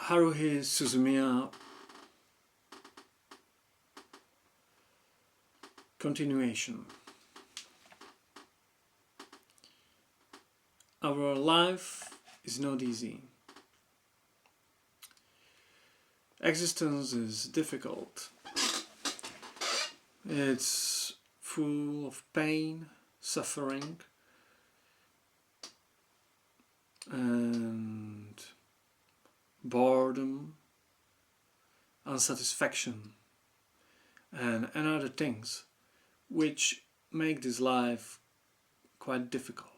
Haruhi Suzumiya continuation. Our life is not easy. Existence is difficult. It's full of pain, suffering, and boredom, unsatisfaction, and other things which make this life quite difficult.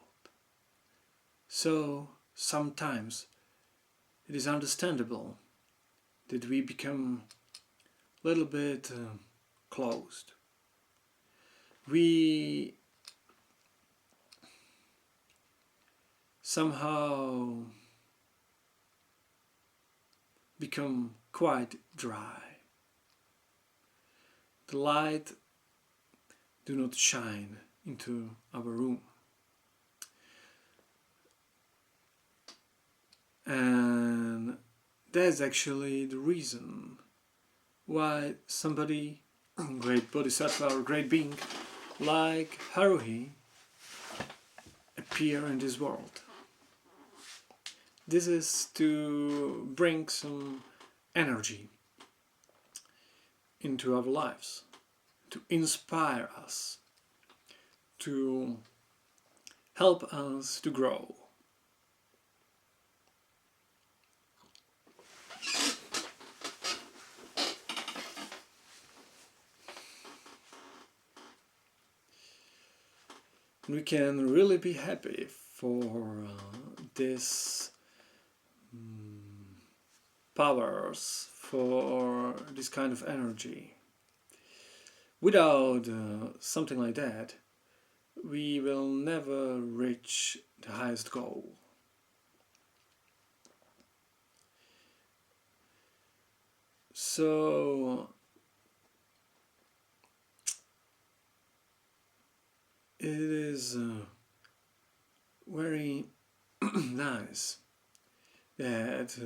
So sometimes it is understandable that we become a little bit closed. We somehow become quite dry. The light do not shine into our room. And that's actually the reason why somebody, great bodhisattva or great being, like Haruhi, appear in this world. This is to bring some energy into our lives, to inspire us, to help us to grow. We can really be happy for this powers, for this kind of energy. Without something like that, we will never reach the highest goal. So it is very nice that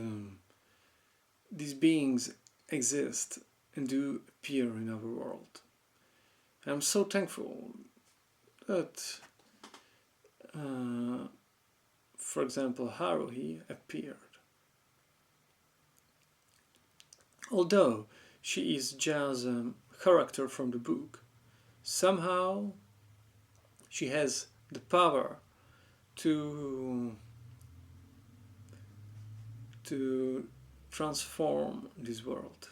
these beings exist and do appear in our world. I'm so thankful that, for example, Haruhi appeared. Although she is just a character from the book, somehow she has the power to transform this world.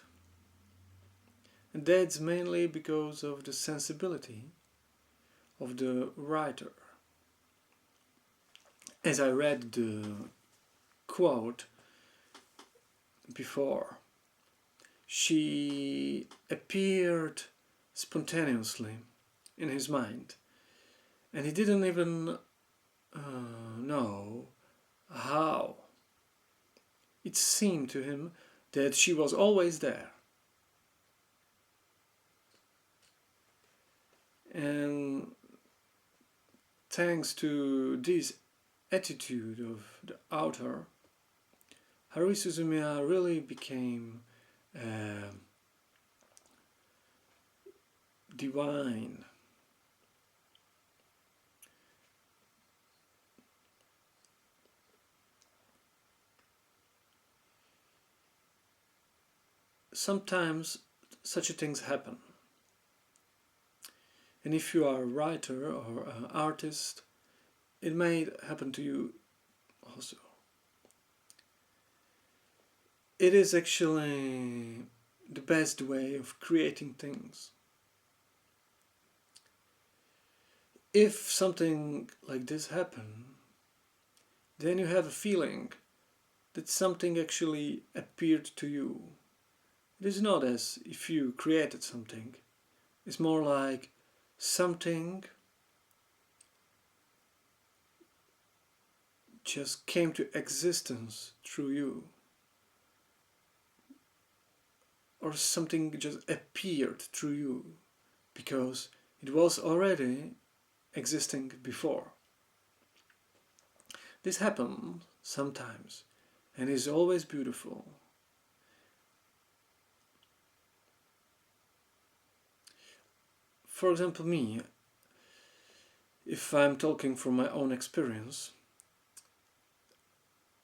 And that's mainly because of the sensibility of the writer. As I read the quote before, she appeared spontaneously in his mind, and he didn't even know how. It seemed to him that she was always there. And thanks to this attitude of the author, Haruhi Suzumiya really became divine. Sometimes such things happen. And if you are a writer or an artist, it may happen to you also. It is actually the best way of creating things. If something like this happens, then you have a feeling that something actually appeared to you. It is not as if you created something. It's more like something just came to existence through you. Or something just appeared through you because it was already existing before. This happens sometimes and is always beautiful. for example, me, if I'm talking from my own experience,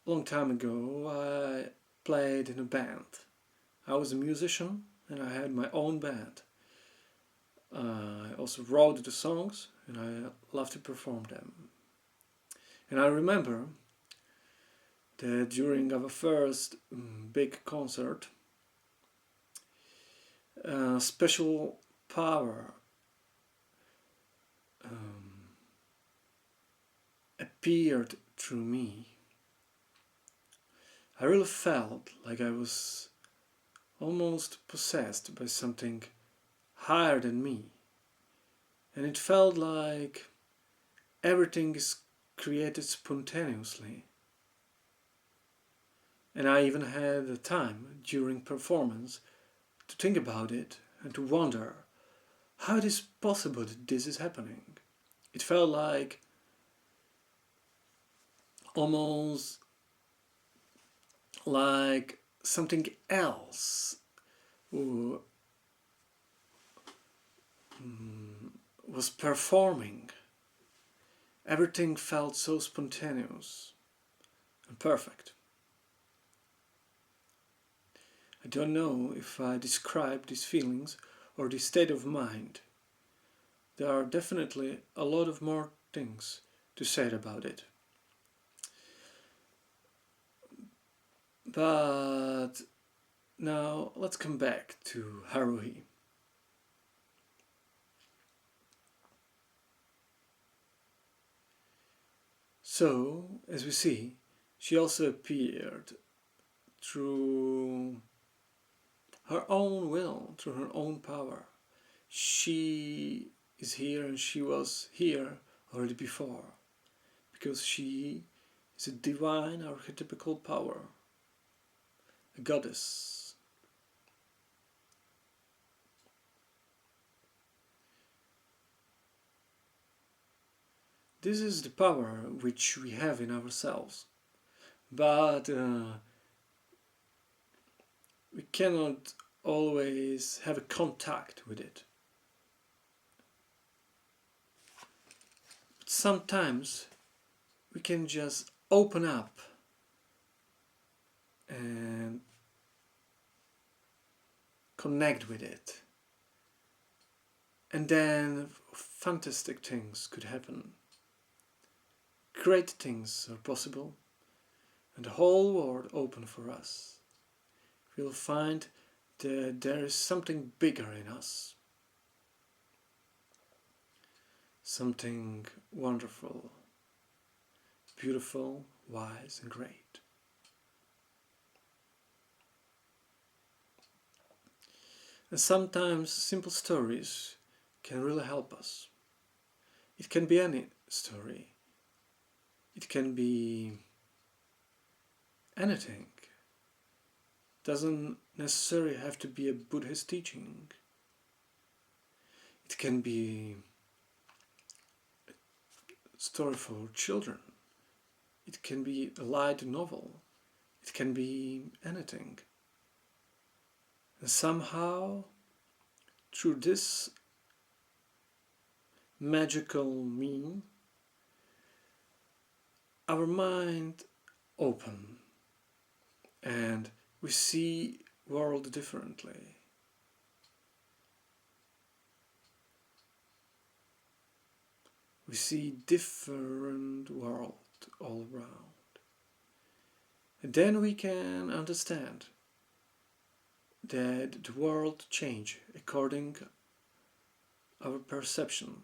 a long time ago I played in a band. I was a musician and I had my own band. I also wrote the songs and I loved to perform them. And I remember that during our first big concert, a special power appeared through me. I really felt like I was almost possessed by something higher than me. And it felt like everything is created spontaneously. And I even had the time during performance to think about it and to wonder how it is possible that this is happening. It felt like almost like something else was performing. Everything felt so spontaneous and perfect. I don't know if I describe these feelings or this state of mind. There are definitely a lot of more things to say about it. But now let's come back to Haruhi. So, as we see, she also appeared through her own will, through her own power. She is here and she was here already before, because she is a divine archetypical power, a goddess. This is the power which we have in ourselves, but we cannot always have a contact with it. But sometimes we can just open up and connect with it, and then fantastic things could happen. Great things are possible, and the whole world open for us. We'll find that there is something bigger in us, something wonderful, beautiful, wise and great. And sometimes simple stories can really help us. It can be any story. It can be anything. Doesn't necessarily have to be a Buddhist teaching. It can be a story for children. It can be a light novel. It can be anything. And somehow, through this magical mean, our mind open and we see world differently. We see different world all around. And then we can understand that the world change according our perception.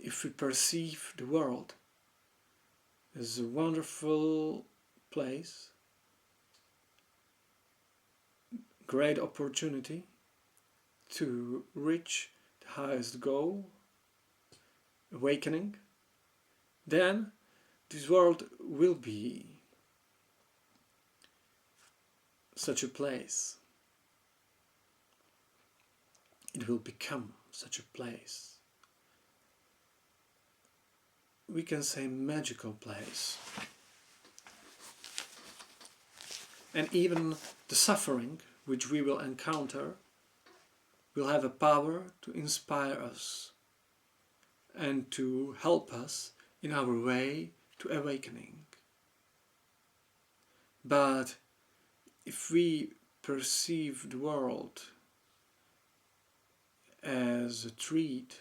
If we perceive the world as a wonderful place, great opportunity to reach the highest goal, awakening, then this world will be such a place. It will become such a place. We can say magical place. And even the suffering which we will encounter will have a power to inspire us and to help us in our way to awakening. But if we perceive the world as a treat,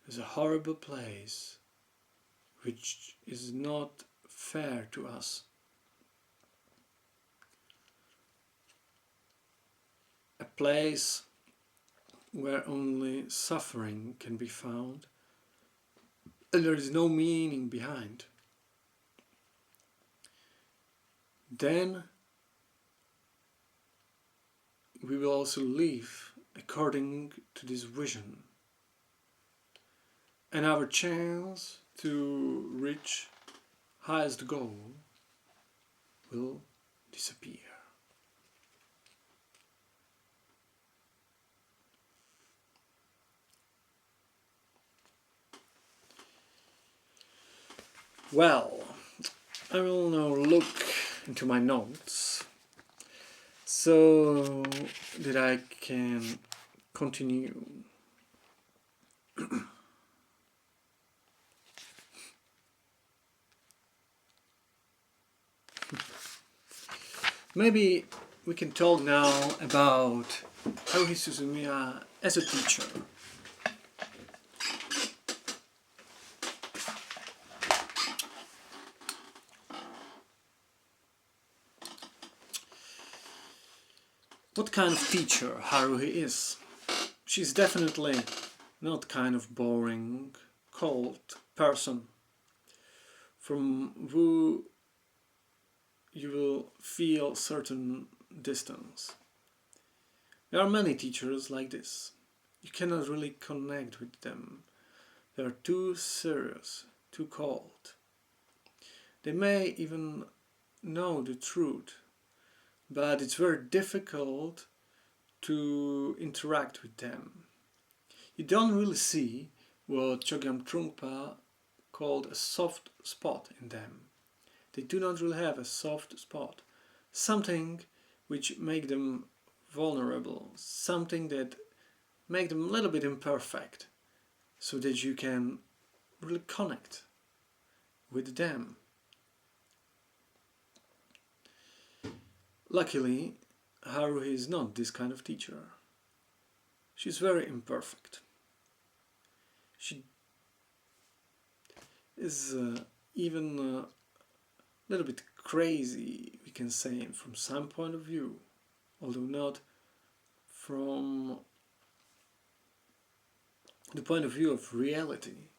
as a horrible place, which is not fair to us, a place where only suffering can be found and there is no meaning behind, then we will also live according to this vision, and our chance to reach highest goal will disappear. Well, I will now look into my notes so that I can continue. Maybe we can talk now about Haruhi Suzumiya as a teacher. What kind of teacher Haruhi is? She's definitely not kind of boring, cold person from who you will feel certain distance. There are many teachers like this. You cannot really connect with them. They are too serious, too cold. They may even know the truth, but it's very difficult to interact with them. You don't really see what Chogyam Trungpa called a soft spot in them. They do not really have a soft spot, something which make them vulnerable, something that make them a little bit imperfect, so that you can really connect with them. Luckily, Haruhi is not this kind of teacher. She's very imperfect. She is even a little bit crazy, we can say, from some point of view, although not from the point of view of reality,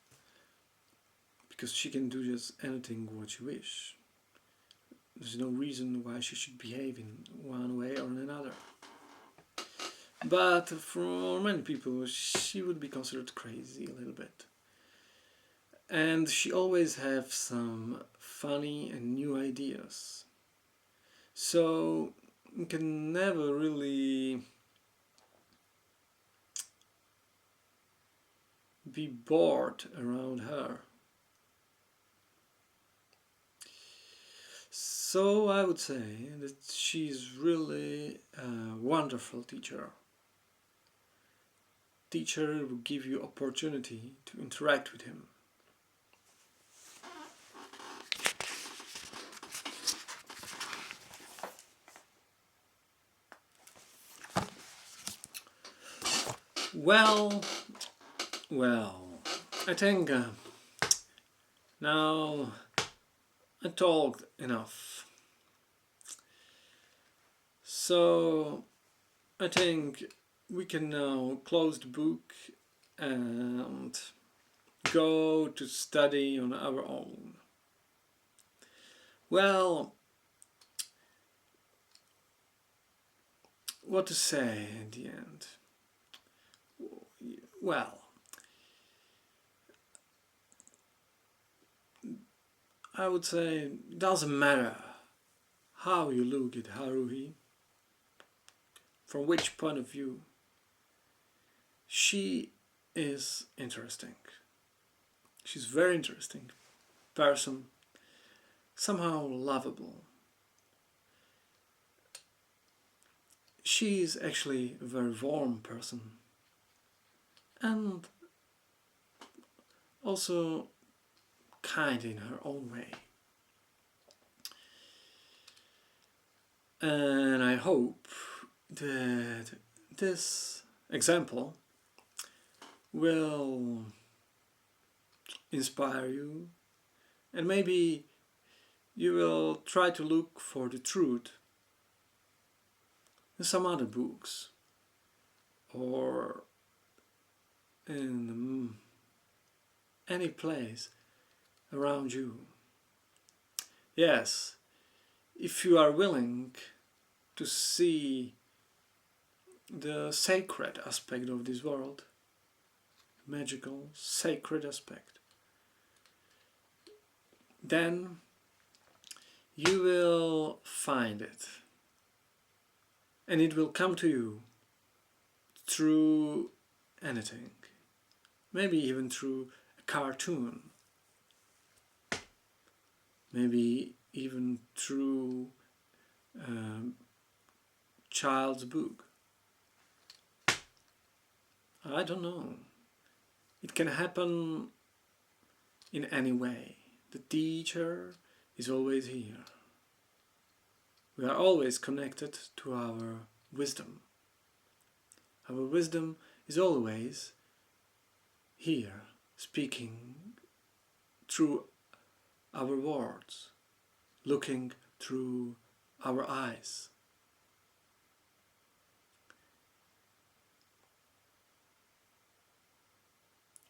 because she can do just anything what she wishes. There's no reason why she should behave in one way or another. But for many people, she would be considered crazy a little bit. And she always has some funny and new ideas. So you can never really be bored around her. So I would say that she's really a wonderful teacher. Teacher will give you opportunity to interact with him. Well, I think now I talked enough. So I think we can now close the book and go to study on our own. Well, what to say at the end? Well, I would say it doesn't matter how you look at Haruhi, from which point of view. She is interesting. She's very interesting person, somehow lovable. she is actually a very warm person and also kind in her own way. And I hope that this example will inspire you, and maybe you will try to look for the truth in some other books or in any place around you. Yes, if you are willing to see the sacred aspect of this world, magical, sacred aspect, then you will find it, and it will come to you through anything, maybe even through a cartoon, maybe even through a child's book. I don't know. It can happen in any way. The teacher is always here. We are always connected to our wisdom. Our wisdom is always here, speaking through our words, looking through our eyes.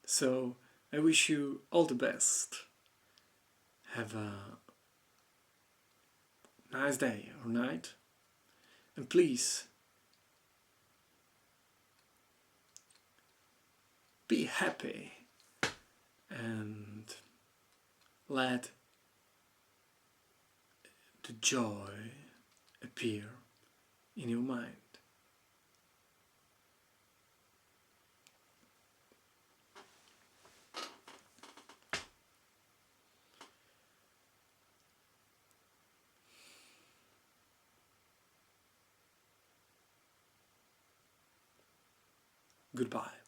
So I wish you all the best. Have a nice day or night, and please be happy and let the joy appear in your mind. Goodbye.